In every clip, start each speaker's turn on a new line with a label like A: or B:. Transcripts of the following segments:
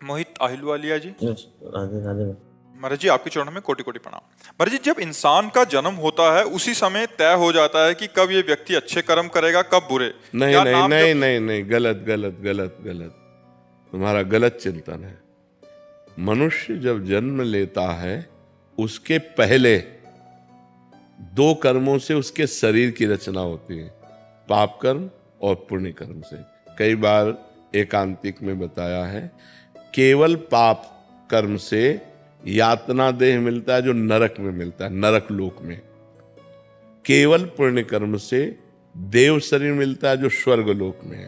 A: मोहित आहिलवालिया जी।
B: Yes, Radhe Radhe.
A: महाराज जी आपके चरणों में कोटि कोटि प्रणाम। महाराज जी, जब इंसान का जन्म होता है उसी समय तय हो जाता है कि कब ये व्यक्ति अच्छे कर्म करेगा कब बुरे।
C: नहीं
A: क्या
C: नहीं
A: नाम
C: नहीं
A: जब
C: नहीं नहीं, गलत गलत गलत गलत। तुम्हारा गलत चिंतन है। मनुष्य जब जन्म लेता है उसके पहले दो कर्मों से उसके शरीर की रचना होती है, पाप कर्म और पुण्य कर्म से। कई बार एकांतिक में बताया है, केवल पाप कर्म से यातना देह मिलता है जो नरक में मिलता है, नरक लोक में। केवल पुण्य कर्म से देव शरीर मिलता है जो स्वर्ग लोक में है।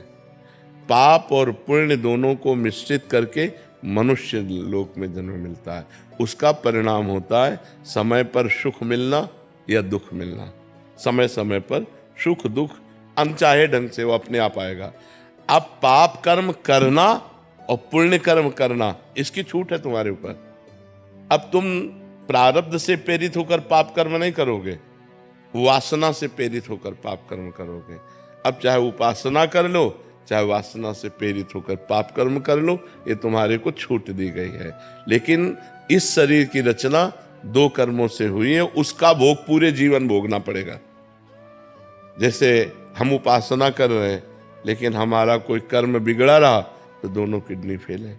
C: पाप और पुण्य दोनों को मिश्रित करके मनुष्य लोक में जन्म मिलता है। उसका परिणाम होता है समय पर सुख मिलना या दुख मिलना। समय समय पर सुख दुख अनचाहे ढंग से वो अपने आप आएगा। अब पाप कर्म करना और पुण्य कर्म करना, इसकी छूट है तुम्हारे ऊपर। अब तुम प्रारब्ध से प्रेरित होकर पाप कर्म नहीं करोगे, वासना से प्रेरित होकर पाप कर्म करोगे। अब चाहे उपासना कर लो, चाहे वासना से प्रेरित होकर पाप कर्म कर लो, ये तुम्हारे को छूट दी गई है। लेकिन इस शरीर की रचना दो कर्मों से हुई है, उसका भोग पूरे जीवन भोगना पड़ेगा। जैसे हम उपासना कर रहे हैं लेकिन हमारा कोई कर्म बिगड़ा रहा तो दोनों किडनी फेल है।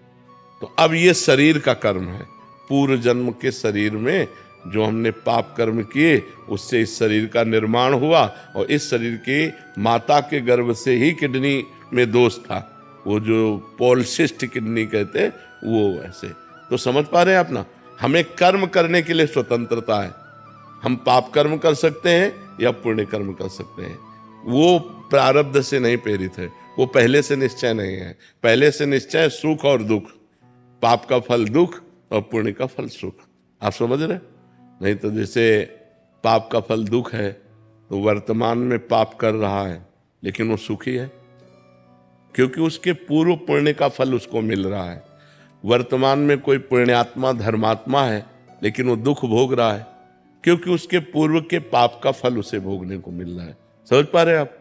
C: तो अब ये शरीर का कर्म है। पूर्व जन्म के शरीर में जो हमने पाप कर्म किए उससे इस शरीर का निर्माण हुआ, और इस शरीर के माता के गर्भ से ही किडनी में दोष था, वो जो पॉलिसिस्ट किडनी कहते वो ऐसे। तो समझ पा रहे हैं आप ना, हमें कर्म करने के लिए स्वतंत्रता है। हम पाप कर्म कर सकते हैं या पुण्य कर्म कर सकते हैं। वो प्रारब्ध से नहीं प्रेरित है, वो पहले से निश्चय नहीं है। पहले से निश्चय सुख और दुख, पाप का फल दुख और पुण्य का फल सुख। आप समझ रहे? नहीं तो जैसे पाप का फल दुख है तो वर्तमान में पाप कर रहा है लेकिन वो सुखी है, क्योंकि उसके पूर्व पुण्य का फल उसको मिल रहा है। वर्तमान में कोई पुण्यात्मा धर्मात्मा है लेकिन वो दुख भोग रहा है, क्योंकि उसके पूर्व के पाप का फल उसे भोगने को मिल रहा है। समझ पा रहे हैं आप?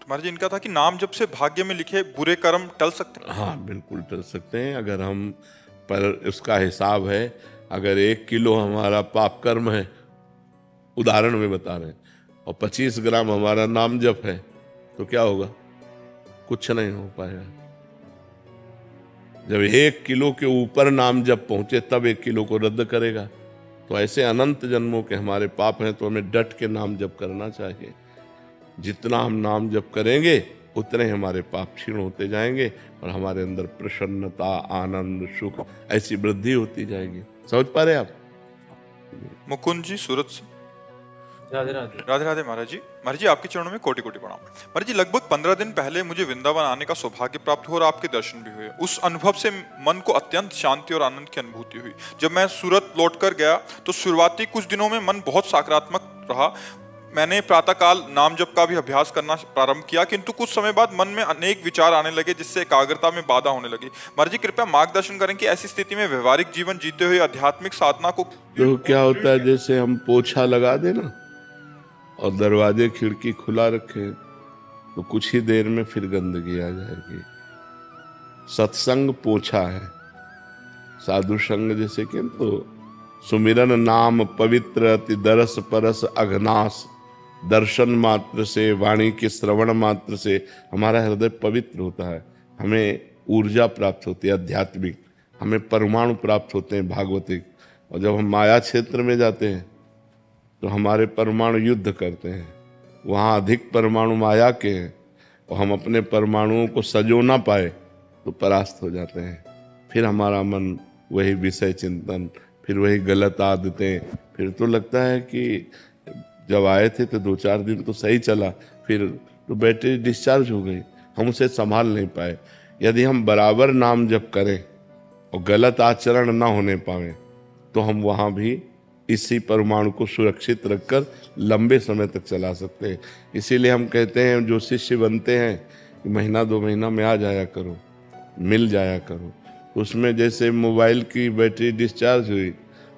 A: तुम्हारे जी इनका था कि नाम जब से भाग्य में लिखे बुरे कर्म टल सकते हैं।
C: हाँ बिल्कुल टल सकते हैं। अगर हम पर उसका हिसाब है, अगर 1 किलो हमारा पाप कर्म है, उदाहरण में बता रहे हैं, और 25 ग्राम हमारा नाम जप है, तो क्या होगा? कुछ नहीं हो पाएगा। जब 1 किलो के ऊपर नाम जप पहुंचे तब 1 किलो को रद्द करेगा। तो ऐसे अनंत जन्मों के हमारे पाप हैं, तो हमें डट के नाम जप करना चाहिए। जितना हम नाम जप करेंगे उतने हमारे पाप क्षीण होते जाएंगे और हमारे अंदर प्रसन्नता, आनंद, सुख ऐसी वृद्धि होती जाएगी। समझ पा रहे आप?
A: मुकुंद जी सूरत से।
B: राधे राधे।
A: राधे राधे महाराज जी। महाराज जी आपके चरणों में कोटि कोटि प्रणाम। महाराज जी, लगभग 15 दिन पहले मुझे वृंदावन आने का सौभाग्य प्राप्त हुआ और आपके दर्शन भी हुए। उस अनुभव से मन को अत्यंत शांति और आनंद की अनुभूति हुई। जब मैं सूरत लौटकर गया तो शुरुआती कुछ दिनों में मन बहुत सकारात्मक रहा। मैंने प्रातःकाल नाम जप का भी अभ्यास करना प्रारंभ किया, किंतु कुछ समय बाद मन में अनेक विचार आने लगे जिससे एकाग्रता में बाधा होने लगी। महाराज जी कृपया मार्गदर्शन करें कि ऐसी स्थिति में व्यवहारिक जीवन जीते हुए आध्यात्मिक साधना को।
C: तो क्या होता है, जैसे हम पोछा लगा देना और दरवाजे खिड़की खुला रखे तो कुछ ही देर में फिर गंदगी आ जाएगी। सत्संग पोछा है, साधु संग जैसे कि तो सुमिरन नाम पवित्र अति दरस परस अघनास। दर्शन मात्र से, वाणी के श्रवण मात्र से हमारा हृदय पवित्र होता है। हमें ऊर्जा प्राप्त होती है आध्यात्मिक, हमें परमाणु प्राप्त होते हैं भागवतिक। और जब हम माया क्षेत्र में जाते हैं तो हमारे परमाणु युद्ध करते हैं। वहाँ अधिक परमाणु माया के हैं और हम अपने परमाणुओं को सजो ना पाए तो परास्त हो जाते हैं। फिर हमारा मन वही विषय चिंतन, फिर वही गलत आदतें। फिर तो लगता है कि जब आए थे तो 2-4 दिन तो सही चला, फिर तो बैटरी डिस्चार्ज हो गई, हम उसे संभाल नहीं पाए। यदि हम बराबर नाम जप करें और गलत आचरण ना होने पाए तो हम वहाँ भी इसी परमाणु को सुरक्षित रखकर लंबे समय तक चला सकते हैं। इसीलिए हम कहते हैं जो शिष्य बनते हैं कि महीना 2 महीना में आ जाया करो, मिल जाया करो। उसमें जैसे मोबाइल की बैटरी डिस्चार्ज हुई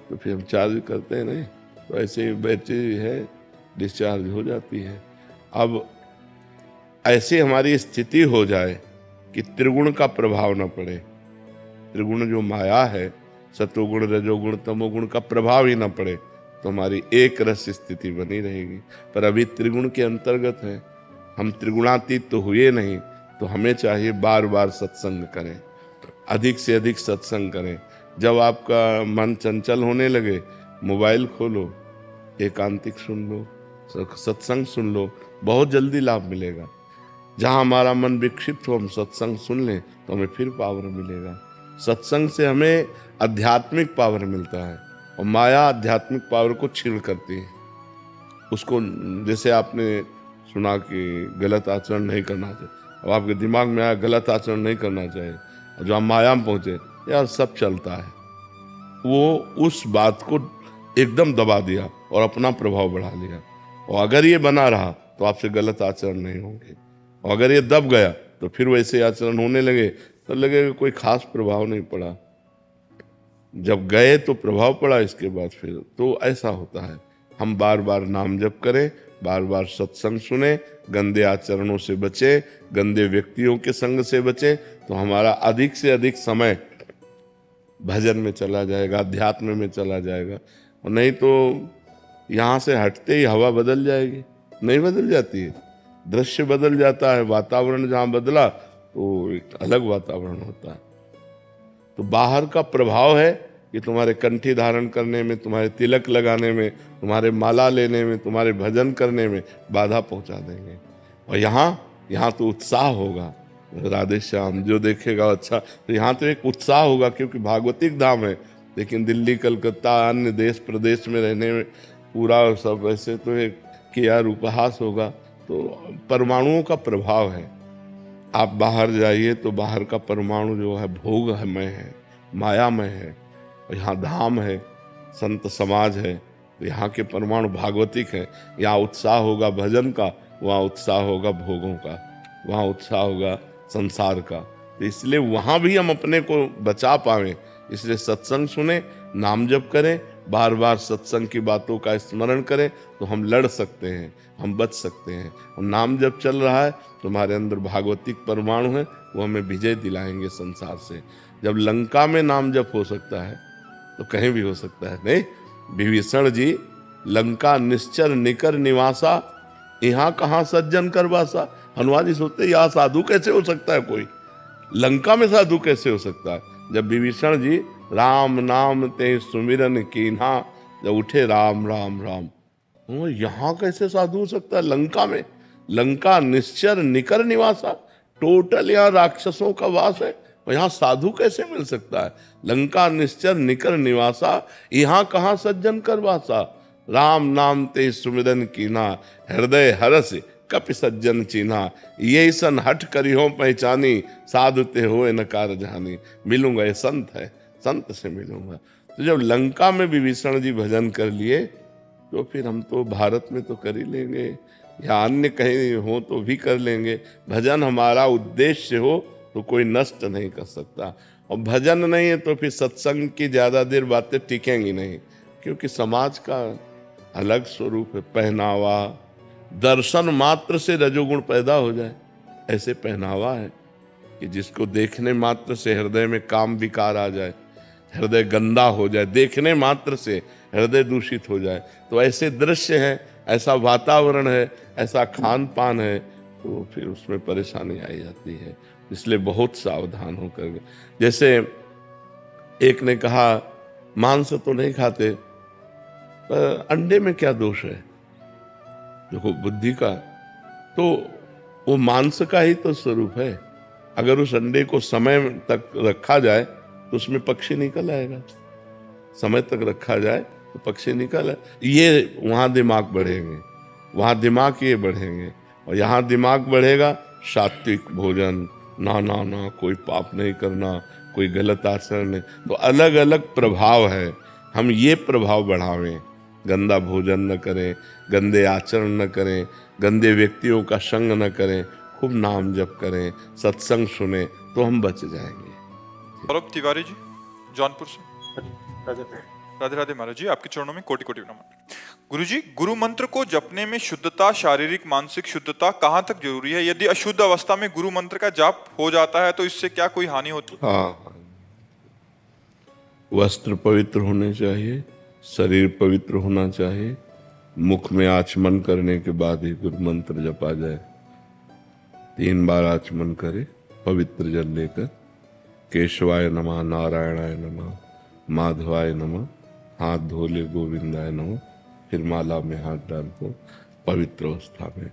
C: तो फिर हम चार्ज करते हैं नहीं, तो ऐसे बैटरी है डिस्चार्ज हो जाती है। अब ऐसी हमारी स्थिति हो जाए कि त्रिगुण का प्रभाव न पड़े। त्रिगुण जो माया है, सतोगुण रजोगुण तमोगुण का प्रभाव ही न पड़े तो हमारी एक रस स्थिति बनी रहेगी। पर अभी त्रिगुण के अंतर्गत है, हम त्रिगुणातीत तो हुए नहीं, तो हमें चाहिए बार बार सत्संग करें, अधिक से अधिक सत्संग करें। जब आपका मन चंचल होने लगे, मोबाइल खोलो, एकांतिक सुन लो, सत्संग सुन लो, बहुत जल्दी लाभ मिलेगा। जहाँ हमारा मन विक्षिप्त हो, हम सत्संग सुन लें तो हमें फिर पावर मिलेगा। सत्संग से हमें आध्यात्मिक पावर मिलता है और माया आध्यात्मिक पावर को छीण करती है। उसको, जैसे आपने सुना कि गलत आचरण नहीं करना चाहिए, अब आपके दिमाग में आया गलत आचरण नहीं करना चाहिए, और जो आप माया में पहुंचे, यार सब चलता है, वो उस बात को एकदम दबा दिया और अपना प्रभाव बढ़ा लिया। और अगर ये बना रहा तो आपसे गलत आचरण नहीं होंगे, और अगर ये दब गया तो फिर वैसे आचरण होने लगे तो लगेगा कोई खास प्रभाव नहीं पड़ा। जब गए तो प्रभाव पड़ा, इसके बाद फिर तो ऐसा होता है। हम बार बार नाम जप करें, बार बार सत्संग सुने, गंदे आचरणों से बचे, गंदे व्यक्तियों के संग से बचे, तो हमारा अधिक से अधिक समय भजन में चला जाएगा, अध्यात्म में चला जाएगा। और नहीं तो यहाँ से हटते ही हवा बदल जाएगी, नहीं बदल जाती है, दृश्य बदल जाता है, वातावरण जहाँ बदला तो एक अलग वातावरण होता है। तो बाहर का प्रभाव है कि तुम्हारे कंठी धारण करने में, तुम्हारे तिलक लगाने में, तुम्हारे माला लेने में, तुम्हारे भजन करने में बाधा पहुंचा देंगे। और यहाँ तो उत्साह होगा, राधे श्याम जो देखेगा अच्छा, तो यहाँ तो एक उत्साह होगा क्योंकि भागवतिक धाम है। लेकिन दिल्ली, कलकत्ता, अन्य देश प्रदेश में रहने में पूरा सब ऐसे तो एक कि यार उपहास होगा। तो परमाणुओं का प्रभाव है। आप बाहर जाइए तो बाहर का परमाणु जो है भोगमय है, मायामय है, और यहाँ धाम है, संत समाज है, तो यहाँ के परमाणु भागवतिक है। यहाँ उत्साह होगा भजन का, वहाँ उत्साह होगा भोगों का, वहाँ उत्साह होगा संसार का। तो इसलिए वहाँ भी हम अपने को बचा पाएं, इसलिए सत्संग सुने, नाम जप करें, बार बार सत्संग की बातों का स्मरण करें, तो हम लड़ सकते हैं, हम बच सकते हैं। और नाम जब चल रहा है तो हमारे अंदर भागवतिक परमाणु है, वो हमें विजय दिलाएंगे संसार से। जब लंका में नाम जप हो सकता है तो कहीं भी हो सकता है। नहीं, विभीषण जी, लंका निश्चर निकर निवासा, यहाँ कहाँ सज्जन कर वासा। हनुमान जी सोचते यहाँ साधु कैसे हो सकता है, कोई लंका में साधु कैसे हो सकता है। जब विभीषण जी राम नाम ते सुमिरन कीन्हा, जब उठे राम राम राम, यहाँ कैसे साधु हो सकता है लंका में। लंका निश्चर निकर निवासा, टोटल यहाँ राक्षसों का वास है, और यहाँ साधु कैसे मिल सकता है। लंका निश्चर निकर निवासा, यहाँ कहाँ सज्जन कर वासा। राम नाम ते सुमिरन कीन्हा, हृदय हरस कपि सज्जन चीन्हा। ये सन हट करियो पहचानी, साधु ते होए न कार जानी। मिलूंगा, ये संत है, संत से मिलूंगा। तो जब लंका में विभीषण जी भजन कर लिए, तो फिर हम तो भारत में तो कर ही लेंगे, या अन्य कहीं हो तो भी कर लेंगे। भजन हमारा उद्देश्य हो तो कोई नष्ट नहीं कर सकता। और भजन नहीं है तो फिर सत्संग की ज़्यादा देर बातें टिकेंगी नहीं, क्योंकि समाज का अलग स्वरूप है। पहनावा, दर्शन मात्र से रजोगुण पैदा हो जाए, ऐसे पहनावा है कि जिसको देखने मात्र से हृदय में काम विकार आ जाए, हृदय गंदा हो जाए, देखने मात्र से हृदय दूषित हो जाए। तो ऐसे दृश्य हैं, ऐसा वातावरण है, ऐसा खान पान है, तो फिर उसमें परेशानी आई जाती है। इसलिए बहुत सावधान होकर। जैसे एक ने कहा मांस तो नहीं खाते, पर अंडे में क्या दोष है। देखो बुद्धि का तो वो मांस का ही तो स्वरूप है। अगर उस अंडे को समय तक रखा जाए तो उसमें पक्षी निकल आएगा, समय तक रखा जाए तो पक्षी निकल आए। ये वहाँ दिमाग बढ़ेंगे, वहाँ दिमाग ये बढ़ेंगे, और यहाँ दिमाग बढ़ेगा सात्विक भोजन, ना ना ना कोई पाप नहीं करना, कोई गलत आचरण नहीं। तो अलग अलग प्रभाव है, हम ये प्रभाव बढ़ावें। गंदा भोजन न करें, गंदे आचरण न करें, गंदे व्यक्तियों का संग न करें, खूब नाम जप करें, सत्संग सुने, तो हम बच जाएंगे।
A: सौरभ तिवारी जी, जौनपुर से। राधे राधे महाराज जी, आपके चरणों में कोटि कोटि नमन। गुरु जी, गुरु मंत्र को जपने में शुद्धता, शारीरिक मानसिक शुद्धता कहाँ तक जरूरी है? यदि अशुद्ध अवस्था में गुरु मंत्र का जाप हो जाता है तो इससे क्या कोई हानि होती है?
C: हाँ, वस्त्र पवित्र होने चाहिए, शरीर पवित्र होना चाहिए, मुख में आचमन करने के बाद ही गुरु मंत्र जपा जाए। 3 बार आचमन करे पवित्र जल लेकर, केशवाय नमः, नारायणाय नमः, माधवाय नमः, हाथ धो ले गोविंदाय नमः, फिर माला में हाथ डाल को पवित्र अवस्था में,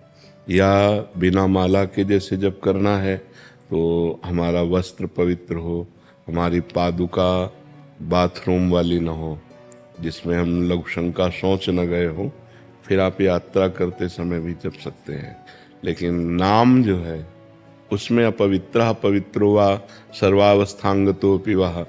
C: या बिना माला के जैसे जब करना है तो हमारा वस्त्र पवित्र हो, हमारी पादुका बाथरूम वाली न हो जिसमें हम लघुशंका शौच न गए हो, फिर आप यात्रा करते समय भी जप सकते हैं। लेकिन नाम जो है उसमें अपवित्र पवित्रो वा सर्वावस्थांगतो पिवाह,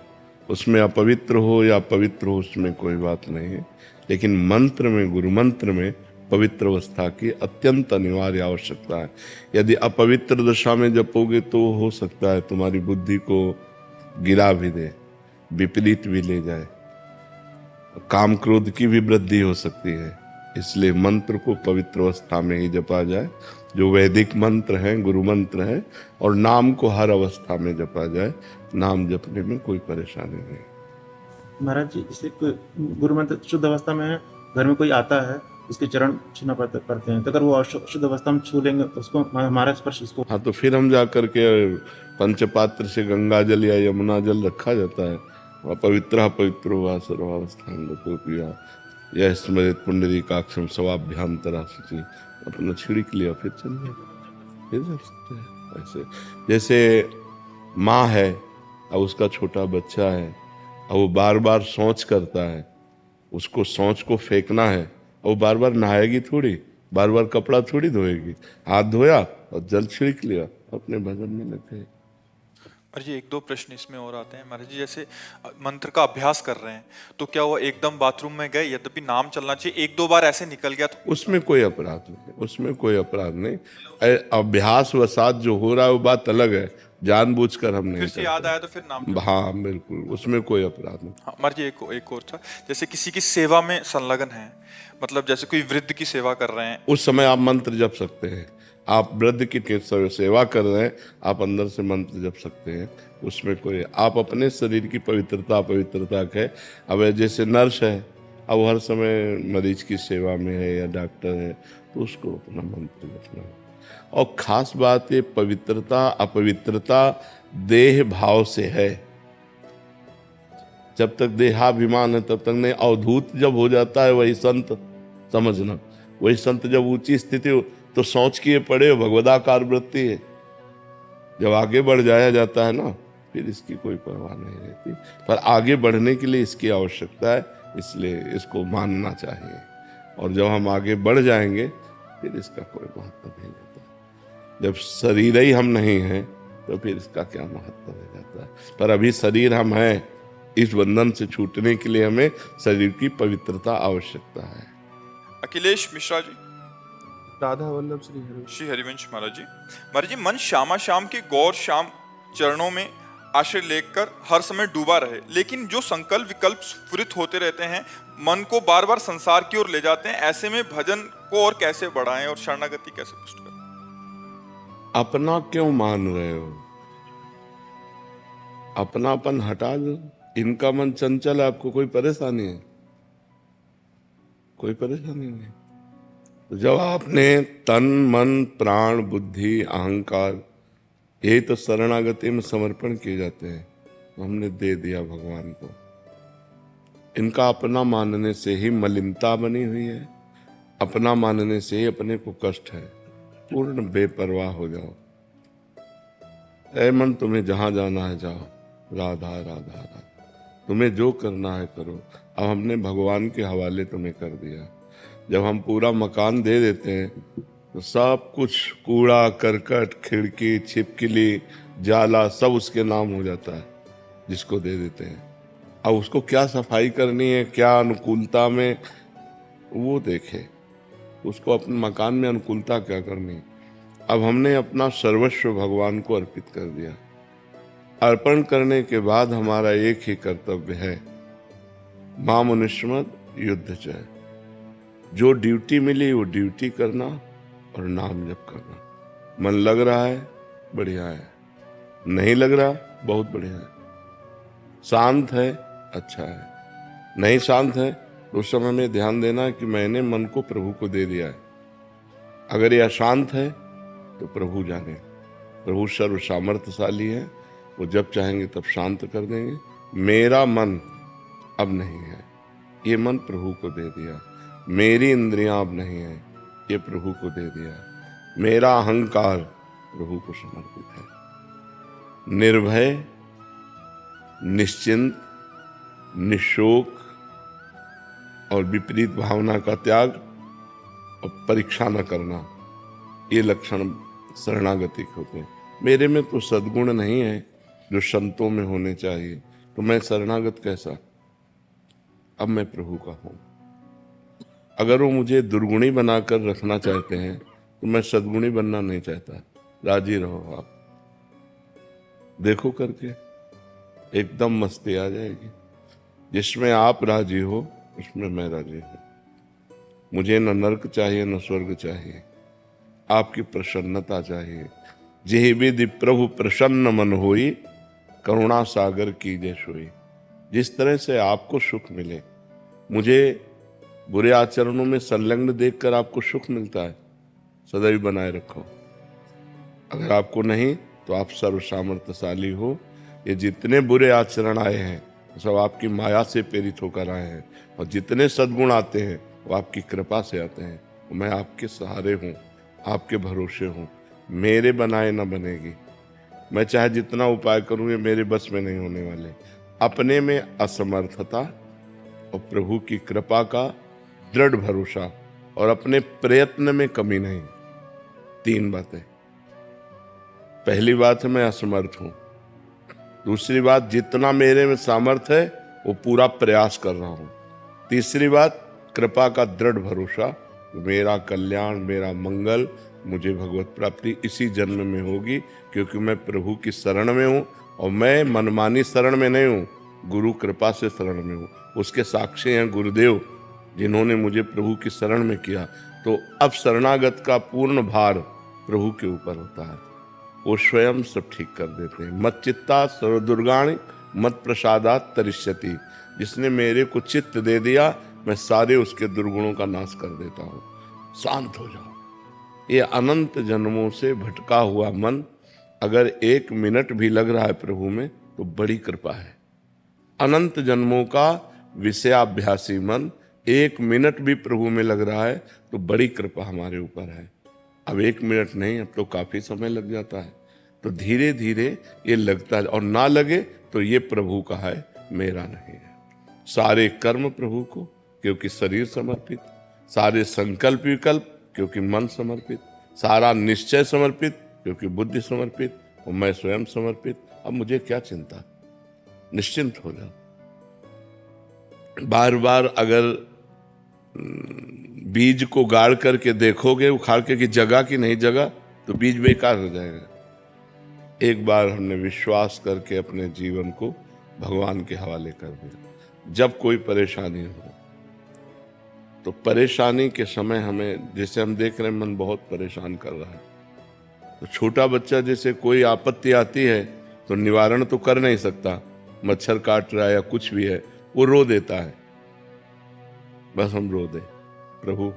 C: उसमें अपवित्र हो या पवित्र हो उसमें कोई बात नहीं है। लेकिन मंत्र में, गुरु मंत्र में पवित्र अवस्था की अत्यंत अनिवार्य आवश्यकता है। यदि अपवित्र दशा में जपोगे तो हो सकता है तुम्हारी बुद्धि को गिरा भी दे, विपरीत भी ले जाए, काम क्रोध की भी वृद्धि हो सकती है। इसलिए मंत्र को पवित्र अवस्था में ही जपा जाए, जो वैदिक मंत्र हैं, गुरु मंत्र हैं, और नाम को हर अवस्था में जपा जाए। नाम जपने में कोई परेशानी नहीं।
D: महाराज जी, जैसे गुरु मंत्र शुद्ध अवस्था में है, घर में कोई आता है, उसके चरण छूना पड़ते हैं, तो अगर वो अशुद्ध अवस्था में छू लेंगे तो उसको हमारा स्पर्श उसको,
C: हाँ, तो फिर हम जा करके पंचपात्र से गंगा जल या यमुना जल रखा जाता है, वह पवित्र पवित्रो वा सर्वावस्थांगतो पिया यह स्मृत पुंडरीकाक्षम स्वाभ्यांतरा शुचि, अपना छिड़क लिया फिर चल गया, फिर जा सकते हैं। ऐसे जैसे माँ है और उसका छोटा बच्चा है और वो बार बार शौच करता है, उसको शौच को फेंकना है, और वो बार बार नहाएगी थोड़ी, बार बार कपड़ा थोड़ी धोएगी, हाथ धोया और जल छिड़क लिया, अपने भजन में लगे।
A: महाराज जी, 1-2 प्रश्न इसमें और आते हैं। महाराज जी, जैसे मंत्र का अभ्यास कर रहे हैं तो क्या वो एकदम बाथरूम में गए, यद्यपि नाम चलना चाहिए, 1-2 बार ऐसे निकल गया तो
C: उसमें कोई अपराध नहीं, उसमें कोई अपराध नहीं। अभ्यास वसात जो हो रहा है वो बात अलग है, जानबूझकर हम नहीं
A: फिर से याद आया तो फिर नाम।
C: हाँ बिल्कुल, उसमें कोई अपराध नहीं।
A: हाँ महाराज जी, एक और था, जैसे किसी की सेवा में संलग्न है, मतलब जैसे कोई वृद्ध की सेवा कर रहे हैं,
C: उस समय आप मंत्र जप सकते हैं। आप वृद्ध की सेवा कर रहे हैं, आप अंदर से मंत्र जप सकते हैं, उसमें कोई, आप अपने शरीर की पवित्रता है। अब जैसे नर्स है, अब हर समय मरीज की सेवा में है या डॉक्टर है, तो उसको अपना मंत्र जपना है। और खास बात ये पवित्रता अपवित्रता देह भाव से है। जब तक देहाभिमान है तब तक नहीं। अवधूत जब हो जाता है वही संत समझना, वही संत जब ऊंची स्थिति हो तो सोच किए पड़े हो, भगवदाकार वृत्ति है। जब आगे बढ़ जाया जाता है ना, फिर इसकी कोई परवाह नहीं रहती। पर आगे बढ़ने के लिए इसकी आवश्यकता है, इसलिए इसको मानना चाहिए। और जब हम आगे बढ़ जाएंगे फिर इसका कोई महत्व नहीं रहता। जब शरीर ही हम नहीं हैं तो फिर इसका क्या महत्व रह जाता है। पर अभी शरीर हम हैं, इस बंधन से छूटने के लिए हमें शरीर की पवित्रता आवश्यकता है।
A: अखिलेश मिश्रा जी,
D: राधा वल्लभ
A: श्री हरिवंश महाराज जी। महाराज जी, मन श्यामा श्याम के गौर श्याम चरणों में आश्रय लेकर हर समय डूबा रहे, लेकिन जो संकल्प विकल्प स्फुरित होते रहते हैं मन को बार बार संसार की ओर ले जाते हैं, ऐसे में भजन को और कैसे बढ़ाएं और शरणागति कैसे पुष्ट करें?
C: अपना क्यों मान रहे हो? अपनापन हटा दो। इनका मन चंचल है, आपको कोई परेशानी है? कोई परेशानी नहीं। तो जब आपने तन मन प्राण बुद्धि अहंकार ये तो शरणागति में समर्पण किए जाते हैं, तो हमने दे दिया भगवान को। इनका अपना मानने से ही मलिनता बनी हुई है, अपना मानने से ही अपने को कष्ट है। पूर्ण बेपरवाह हो जाओ। ऐ मन, तुम्हें जहां जाना है जाओ, राधा राधा राधा, तुम्हें जो करना है करो। अब हमने भगवान के हवाले तुम्हें कर दिया। जब हम पूरा मकान दे देते हैं तो सब कुछ कूड़ा करकट खिड़की छिपकली जाला सब उसके नाम हो जाता है, जिसको दे देते हैं। अब उसको क्या सफाई करनी है, क्या अनुकूलता में, वो देखे। उसको अपने मकान में अनुकूलता क्या करनी है। अब हमने अपना सर्वस्व भगवान को अर्पित कर दिया। अर्पण करने के बाद हमारा एक ही कर्तव्य है महामनुष्यमद युद्ध चय। जो ड्यूटी मिली वो ड्यूटी करना और नाम जप करना। मन लग रहा है बढ़िया है, नहीं लग रहा बहुत बढ़िया है, शांत है अच्छा है, नहीं शांत है तो उस समय में ध्यान देना कि मैंने मन को प्रभु को दे दिया है। अगर यह अशांत है तो प्रभु जाने, प्रभु सर्व सामर्थ्यशाली है, वो जब चाहेंगे तब शांत कर देंगे। मेरा मन अब नहीं है, ये मन प्रभु को दे दिया। मेरी इंद्रियां अब नहीं है, ये प्रभु को दे दिया। मेरा अहंकार प्रभु को समर्पित है। निर्भय, निश्चिंत, निशोक और विपरीत भावना का त्याग और परीक्षा न करना, ये लक्षण शरणागति के होते हैं। मेरे में तो सद्गुण नहीं है जो संतों में होने चाहिए, तो मैं शरणागत कैसा? अब मैं प्रभु का हूं। अगर वो मुझे दुर्गुणी बनाकर रखना चाहते हैं तो मैं सद्गुणी बनना नहीं चाहता। राजी रहो आप, देखो करके एकदम मस्ती आ जाएगी। जिसमें आप राजी हो उसमें मैं राजी हूं। मुझे न नरक चाहिए न स्वर्ग चाहिए, आपकी प्रसन्नता चाहिए। जेहि विधि प्रभु प्रसन्न मन होई, करुणा सागर कीजे सोई। जिस तरह से आपको सुख मिले, मुझे बुरे आचरणों में संलग्न देखकर आपको सुख मिलता है, सदैव बनाए रखो। अगर आपको नहीं तो आप सर्व सामर्थ्यशाली हो। ये जितने बुरे आचरण आए हैं सब आपकी माया से प्रेरित होकर आए हैं, और जितने सद्गुण आते हैं वो आपकी कृपा से आते हैं। मैं आपके सहारे हूँ, आपके भरोसे हूँ। मेरे बनाए न बनेगी, मैं चाहे जितना उपाय करूँ ये मेरे बस में नहीं होने वाले। अपने में असमर्थता और प्रभु की कृपा का दृढ़ भरोसा और अपने प्रयत्न में कमी नहीं। 3 बातें। पहली बात है मैं असमर्थ हूं। दूसरी बात जितना मेरे में सामर्थ्य है वो पूरा प्रयास कर रहा हूं। तीसरी बात कृपा का दृढ़ भरोसा, मेरा कल्याण मेरा मंगल मुझे भगवत प्राप्ति इसी जन्म में होगी, क्योंकि मैं प्रभु की शरण में हूँ और मैं मनमानी शरण में नहीं हूँ, गुरु कृपा से शरण में हूँ। उसके साक्षी हैं गुरुदेव जिन्होंने मुझे प्रभु की शरण में किया। तो अब शरणागत का पूर्ण भार प्रभु के ऊपर होता है, वो स्वयं सब ठीक कर देते हैं। मत चित्ता सर्वदुर्गाणि मत प्रसादात तरिष्यति। जिसने मेरे को चित्त दे दिया मैं सारे उसके दुर्गुणों का नाश कर देता हूँ। शांत हो जाओ। ये अनंत जन्मों से भटका हुआ मन अगर 1 मिनट भी लग रहा है प्रभु में तो बड़ी कृपा है। अनंत जन्मों का विषयाभ्यासी मन 1 मिनट भी प्रभु में लग रहा है तो बड़ी कृपा हमारे ऊपर है। अब 1 मिनट नहीं, अब तो काफी समय लग जाता है। तो धीरे धीरे ये लगता है, और ना लगे तो ये प्रभु का है, मेरा नहीं है। सारे कर्म प्रभु को क्योंकि शरीर समर्पित, सारे संकल्प विकल्प क्योंकि मन समर्पित, सारा निश्चय समर्पित क्योंकि बुद्धि समर्पित, और मैं स्वयं समर्पित। अब मुझे क्या चिंता, निश्चिंत हो जाओ। बार बार अगर बीज को गाड़ करके देखोगे उखाड़ के कि जगह की नहीं जगह, तो बीज बेकार हो जाएगा। एक बार हमने विश्वास करके अपने जीवन को भगवान के हवाले कर दिया। जब कोई परेशानी हो तो परेशानी के समय हमें, जैसे हम देख रहे हैं मन बहुत परेशान कर रहा है, तो छोटा बच्चा जैसे कोई आपत्ति आती है तो निवारण तो कर नहीं सकता, मच्छर काट रहा है या कुछ भी है, वो रो देता है। बस हम रो दे, प्रभु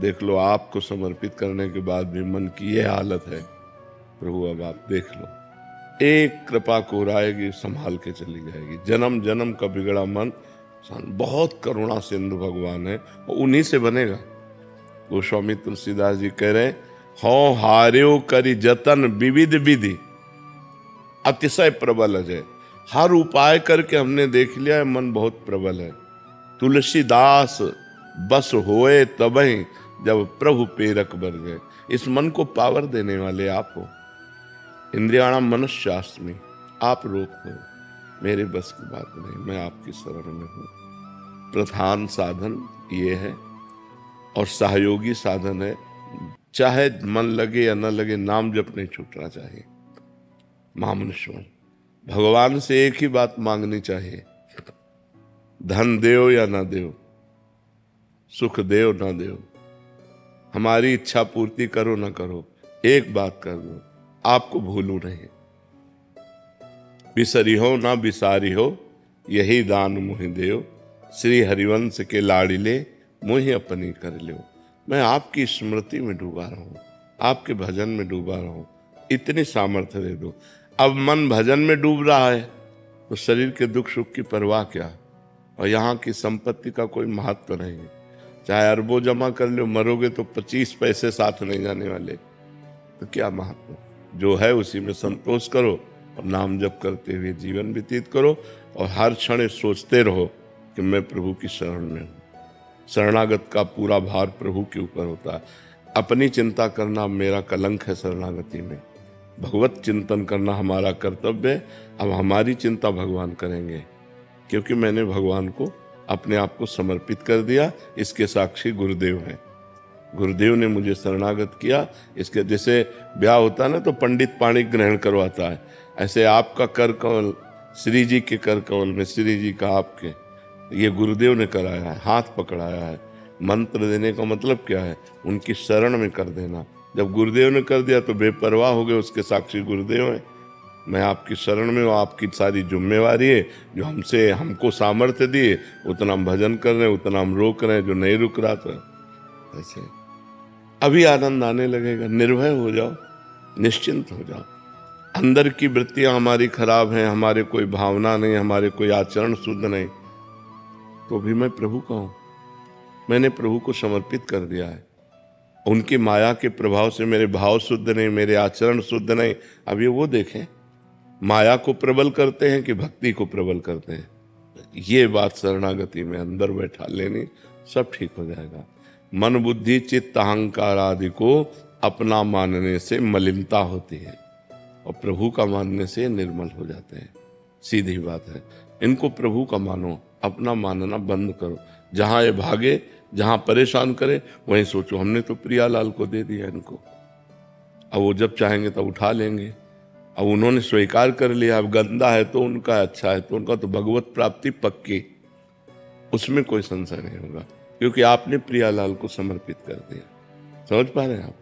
C: देख लो, आपको समर्पित करने के बाद भी मन की ये हालत है, प्रभु अब आप देख लो। एक कृपा कोराएगी, संभाल के चली जाएगी। जन्म जन्म का बिगड़ा मन बहुत करुणा सिंधु भगवान है, और उन्हीं से बनेगा। गोस्वामी तुलसीदास जी कह रहे, हौ हार्यो करी जतन विविध विधि अतिशय प्रबल अजय। हर उपाय करके हमने देख लिया है मन बहुत प्रबल है। तुलसीदास बस होए तबहि जब प्रभु पेरक बर गए। इस मन को पावर देने वाले आप हो। इंद्रियाणाम मनश्चास्मि, आप रोक दो, मेरे बस की बात नहीं, मैं आपकी शरण में हूँ। प्रधान साधन ये है और सहयोगी साधन है, चाहे मन लगे या न लगे, नाम जप नहीं छूटना चाहिए। महामनुष्य भगवान से एक ही बात मांगनी चाहिए, धन देओ या ना देओ, सुख देओ ना देओ, हमारी इच्छा पूर्ति करो ना करो, एक बात कर दो, आपको भूलू नहीं। बिसरी हो ना बिसारी हो, यही दान मुहि देओ, श्री हरिवंश के लाडिले मुहि अपनी कर लो। मैं आपकी स्मृति में डूबा रहूं, आपके भजन में डूबा रहूं, इतनी सामर्थ्य दे दो। अब मन भजन में डूब रहा है तो शरीर के दुख सुख की परवाह क्या, और यहाँ की संपत्ति का कोई महत्व नहीं है। चाहे अरबों जमा कर लो, मरोगे तो 25 पैसे साथ नहीं जाने वाले, तो क्या महत्व। जो है उसी में संतोष करो और नाम जप करते हुए जीवन व्यतीत करो, और हर क्षण सोचते रहो कि मैं प्रभु की शरण में हूँ। शरणागत का पूरा भार प्रभु के ऊपर होता है। अपनी चिंता करना मेरा कलंक है शरणागति में, भगवत चिंतन करना हमारा कर्तव्य है। अब हमारी चिंता भगवान करेंगे, क्योंकि मैंने भगवान को अपने आप को समर्पित कर दिया। इसके साक्षी गुरुदेव हैं। गुरुदेव ने मुझे शरणागत किया। इसके जैसे ब्याह होता है ना तो पंडित पाणी ग्रहण करवाता है, ऐसे आपका कर कमल श्री जी के कर कमल में श्री जी का आपके, ये गुरुदेव ने कराया है, हाथ पकड़ाया है। मंत्र देने का मतलब क्या है, उनकी शरण में कर देना। जब गुरुदेव ने कर दिया तो बेपरवाह हो गए, उसके साक्षी गुरुदेव हैं। मैं आपकी शरण में हूँ, आपकी सारी जिम्मेवारी है। जो हमको सामर्थ्य दिए उतना हम भजन कर रहे हैं, उतना हम रोक रहे हैं, जो नहीं रुक रहा था ऐसे। अभी आनंद आने लगेगा। निर्भय हो जाओ, निश्चिंत हो जाओ। अंदर की वृत्तियां हमारी खराब हैं, हमारे कोई भावना नहीं, हमारे कोई आचरण शुद्ध नहीं, तो भी मैं प्रभु का हूँ। मैंने प्रभु को समर्पित कर दिया है। उनकी माया के प्रभाव से मेरे भाव शुद्ध नहीं, मेरे आचरण शुद्ध नहीं। अब ये वो देखें, माया को प्रबल करते हैं कि भक्ति को प्रबल करते हैं। ये बात शरणागति में अंदर बैठा लेनी, सब ठीक हो जाएगा। मन बुद्धि चित्त अहंकार आदि को अपना मानने से मलिनता होती है, और प्रभु का मानने से निर्मल हो जाते हैं। सीधी बात है। इनको प्रभु का मानो, अपना मानना बंद करो। जहां ये भागे, जहां परेशान करे, वहीं सोचो हमने तो प्रियालाल को दे दिया इनको, अब वो जब चाहेंगे तब उठा लेंगे। अब उन्होंने स्वीकार कर लिया, अब गंदा है तो उनका, अच्छा है तो उनका, तो भगवत प्राप्ति पक्की, उसमें कोई संशय नहीं होगा, क्योंकि आपने प्रियालाल को समर्पित कर दिया। समझ पा रहे हैं आप?